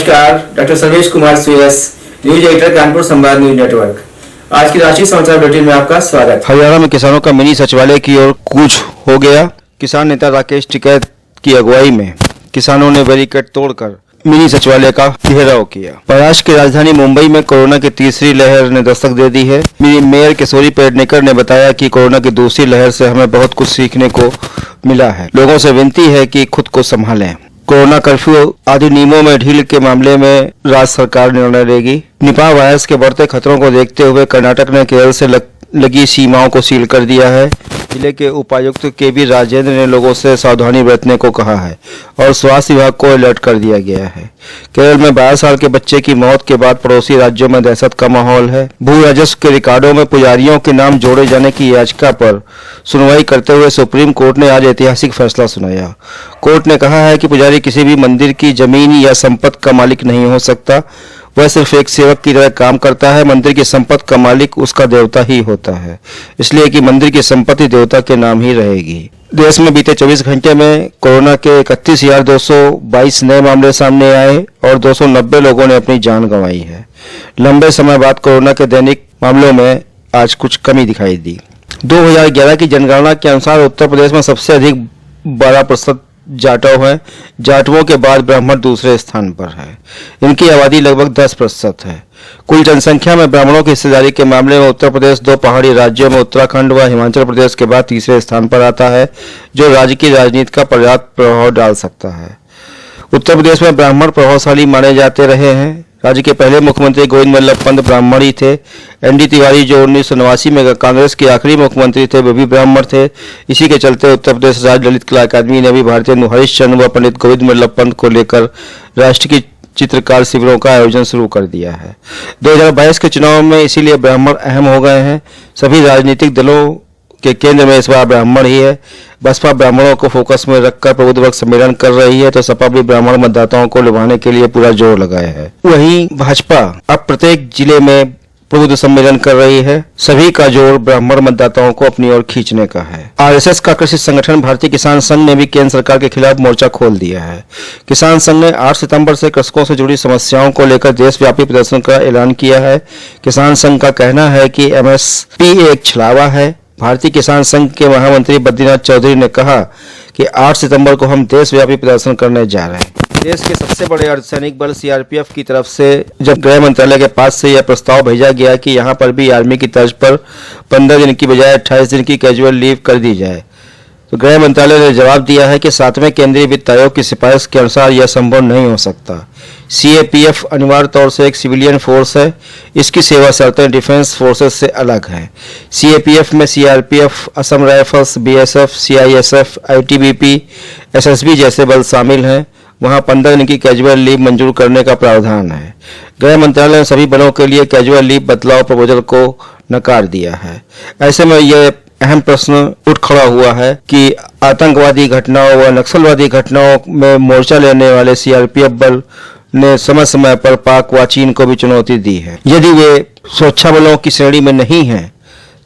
नमस्कार, डॉक्टर सर्वेश कुमार सुयस, news editor, Kanpur संवाद news network. आज की राष्ट्रीय समाचार बुलेटिन में आपका स्वागत। हरियाणा में किसानों का मिनी सचिवालय की ओर कूच हो गया। किसान नेता राकेश टिकैत की अगुवाई में किसानों ने बैरिकेड तोड़कर मिनी सचिवालय का घेराव किया। महाराष्ट्र की राजधानी मुंबई में कोरोना की तीसरी लहर ने दस्तक दे दी है। मेयर किशोरी पेडनेकर ने बताया कि कोरोना की दूसरी लहर से हमें बहुत कुछ सीखने को मिला है। लोगों से विनती है कि खुद को संभालें। कोरोना कर्फ्यू आदि नियमों में ढील के मामले में राज्य सरकार निर्णय लेगी। निपाह वायरस के बढ़ते खतरों को देखते हुए कर्नाटक ने केरल से लगी सीमाओं को सील कर दिया है। जिले के उपायुक्त के.बी. राजेंद्र ने लोगों से सावधानी बरतने को कहा है और स्वास्थ्य विभाग को अलर्ट कर दिया गया है। केरल में 12 साल के बच्चे की मौत के बाद पड़ोसी राज्यों में दहशत का माहौल है। भू राजस्व के रिकॉर्डों में पुजारियों के नाम जोड़े जाने की याचिका पर सुनवाई करते हुए सुप्रीम कोर्ट ने आज ऐतिहासिक फैसला सुनाया। कोर्ट ने कहा है कि पुजारी किसी भी मंदिर की जमीन या संपत्ति का मालिक नहीं हो सकता। वह सिर्फ एक सेवक की तरह काम करता है। मंदिर की संपत्ति का मालिक उसका देवता ही होता है, इसलिए कि मंदिर की संपत्ति देवता के नाम ही रहेगी। देश में बीते 24 घंटे में कोरोना के 31,222 नए मामले सामने आए और 290 लोगों ने अपनी जान गंवाई है। लंबे समय बाद कोरोना के दैनिक मामलों में आज कुछ कमी दिखाई दी। 2011 की जनगणना के अनुसार उत्तर प्रदेश में सबसे अधिक 12% जाटव है। जाटवों के बाद ब्राह्मण दूसरे स्थान पर है। इनकी आबादी लगभग 10% है। कुल जनसंख्या में ब्राह्मणों की हिस्सेदारी के मामले में उत्तर प्रदेश 2 पहाड़ी राज्यों में उत्तराखंड व हिमाचल प्रदेश के बाद तीसरे स्थान पर आता है, जो राज्य की राजनीति का पर्याप्त प्रभाव डाल सकता है। उत्तर प्रदेश में ब्राह्मण प्रभावशाली माने जाते रहे हैं। राज्य के पहले मुख्यमंत्री गोविंद वल्लभ पंत ब्राह्मण ही थे। एन.डी. तिवारी जो 1989 में कांग्रेस के आखिरी मुख्यमंत्री थे, वे भी ब्राह्मण थे। इसी के चलते उत्तर प्रदेश राज्य ललित कला अकादमी ने भी भारतीय हरिश्चंद्र व पंडित गोविंद वल्लभ पंत को लेकर राष्ट्र की चित्रकार शिविरों का आयोजन शुरू कर दिया है। 2022 के चुनाव में इसीलिए ब्राह्मण अहम हो गए हैं। सभी राजनीतिक दलों के केंद्र में इस बार ब्राह्मण ही है। बसपा ब्राह्मणों को फोकस में रखकर प्रबुद्ध वर्ग सम्मेलन कर रही है, तो सपा भी ब्राह्मण मतदाताओं को लुभाने के लिए पूरा जोर लगाया है। वहीं भाजपा अब प्रत्येक जिले में प्रबुद्ध सम्मेलन कर रही है। सभी का जोर ब्राह्मण मतदाताओं को अपनी ओर खींचने का है। आरएसएस का कृषि संगठन भारतीय किसान संघ ने भी केंद्र सरकार के खिलाफ मोर्चा खोल दिया है। किसान संघ ने 8 सितंबर से कृषकों से जुड़ी समस्याओं को लेकर देशव्यापी प्रदर्शन का ऐलान किया है। किसान संघ का कहना है कि एमएसपी एक छलावा है। भारतीय किसान संघ के महामंत्री बद्रीनाथ चौधरी ने कहा कि 8 सितंबर को हम देशव्यापी प्रदर्शन करने जा रहे हैं। देश के सबसे बड़े अर्धसैनिक बल सीआरपीएफ की तरफ से जब गृह मंत्रालय के पास से यह प्रस्ताव भेजा गया कि यहां पर भी आर्मी की तर्ज पर 15 दिन की बजाय 28 दिन की कैजुअल लीव कर दी जाए, तो गृह मंत्रालय ने जवाब दिया है कि 7वें केंद्रीय वित्त आयोग की सिफारिश के अनुसार यह संभव नहीं हो सकता। सीएपीएफ अनिवार्य तौर से एक सिविलियन फोर्स है। इसकी सेवा शर्तें डिफेंस फोर्सेस से अलग हैं। सीएपीएफ में CRPF, Assam rifles, BSF, CISF, ITBP, SSB जैसे बल शामिल हैं। वहां 15 दिन की कैजुअल लीव मंजूर करने का प्रावधान है। गृह मंत्रालय ने सभी बलों के लिए कैजुअल लीव बदलाव प्रपोजल को नकार दिया है। ऐसे में यह अहम प्रश्न उठ खड़ा हुआ है कि आतंकवादी घटनाओं व नक्सलवादी घटनाओं में मोर्चा लेने वाले सीआरपीएफ बल ने समय समय पर पाक व चीन को भी चुनौती दी है। यदि वे सुरक्षा बलों की श्रेणी में नहीं हैं,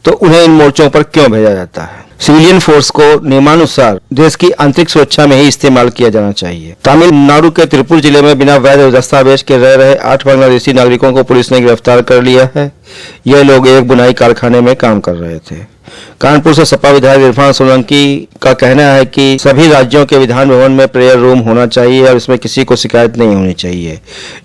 तो उन्हें इन मोर्चों पर क्यों भेजा जाता है? सिविलियन फोर्स को नियमानुसार देश की आंतरिक सुरक्षा में ही इस्तेमाल किया जाना चाहिए। तमिलनाडु के तिरुपुर जिले में बिना वैध दस्तावेज के रह रहे 8 बांग्लादेशी नागरिकों को पुलिस ने गिरफ्तार कर लिया है। यह लोग एक बुनाई कारखाने में काम कर रहे थे। कानपुर से सपा विधायक इरफान सोलंकी का कहना है कि सभी राज्यों के विधान भवन में प्रेयर रूम होना चाहिए और इसमें किसी को शिकायत नहीं होनी चाहिए।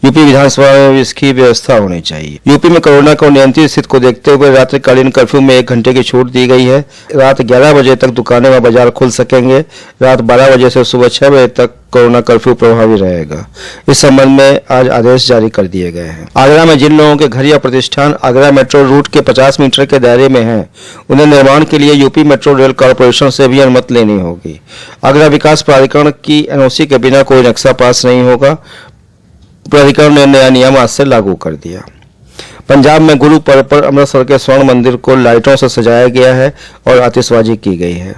यूपी विधानसभा में भी इसकी व्यवस्था होनी चाहिए। यूपी में कोरोना को नियंत्रित स्थिति को देखते हुए रात्रिकालीन कर्फ्यू में 1 घंटे की छूट दी गई है। रात 11 बजे तक दुकानें व बाजार खुल सकेंगे। रात 12 बजे से सुबह 6 बजे तक कोरोना कर्फ्यू प्रभावी रहेगा। इस संबंध में आज आदेश जारी कर दिए गए हैं। आगरा में जिन लोगों के घर या प्रतिष्ठान आगरा मेट्रो रूट के 50 मीटर के दायरे में हैं, उन्हें निर्माण के लिए यूपी मेट्रो रेल कॉरपोरेशन से भी अनुमति लेनी होगी। आगरा विकास प्राधिकरण की एनओसी के बिना कोई नक्शा पास नहीं होगा। प्राधिकरण ने नया नियम आज से लागू कर दिया। पंजाब में गुरु पर्व पर अमृतसर के स्वर्ण मंदिर को लाइटों से सजाया गया है और आतिशबाजी की गई है।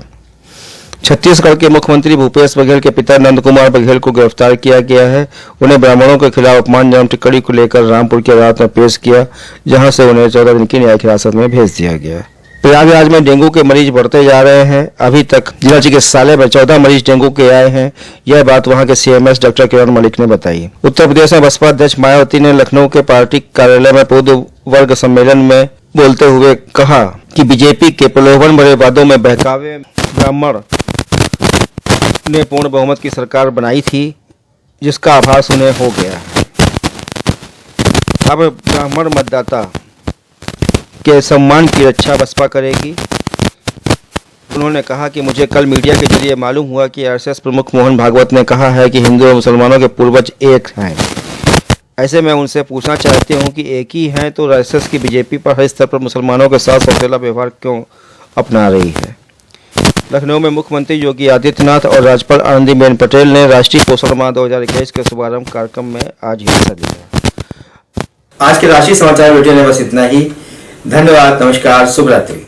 छत्तीसगढ़ के मुख्यमंत्री भूपेश बघेल के पिता नंद कुमार बघेल को गिरफ्तार किया गया है। उन्हें ब्राह्मणों के खिलाफ अपमानजनक टिप्पणी को लेकर रामपुर की अदालत में पेश किया, जहां से उन्हें 14 दिन की न्यायिक हिरासत में भेज दिया गया। प्रयागराज में डेंगू के मरीज बढ़ते जा रहे हैं। अभी तक जिला चिकित्सालय में 14 मरीज डेंगू के आए हैं। यह बात वहां के सीएमएस डॉक्टर किरण मलिक ने बताई। उत्तर प्रदेश में बसपा अध्यक्ष मायावती ने लखनऊ के पार्टी कार्यालय में पूर्ण वर्ग सम्मेलन में बोलते हुए कहा कि बीजेपी के प्रलोभन भरे वादों में बहकावे ब्राह्मण ने पूर्ण बहुमत की सरकार बनाई थी, जिसका आभास उन्हें हो गया है। अब ब्राह्मण मतदाता के सम्मान की रक्षा बसपा करेगी। उन्होंने कहा कि मुझे कल मीडिया के जरिए मालूम हुआ कि आरएसएस प्रमुख मोहन भागवत ने कहा है कि हिंदू और मुसलमानों के पूर्वज एक हैं। ऐसे में उनसे पूछना चाहती हूं कि एक ही हैं तो आरएसएस की बीजेपी पर हर स्तर पर मुसलमानों के साथ सौतेला व्यवहार क्यों अपना रही है। लखनऊ में मुख्यमंत्री योगी आदित्यनाथ और राज्यपाल आनंदीबेन पटेल ने राष्ट्रीय पोषण माह 2021 के शुभारंभ कार्यक्रम में आज हिस्सा लिया। आज के राष्ट्रीय समाचार बुलेटिन में बस इतना ही। धन्यवाद, नमस्कार, शुभ रात्रि।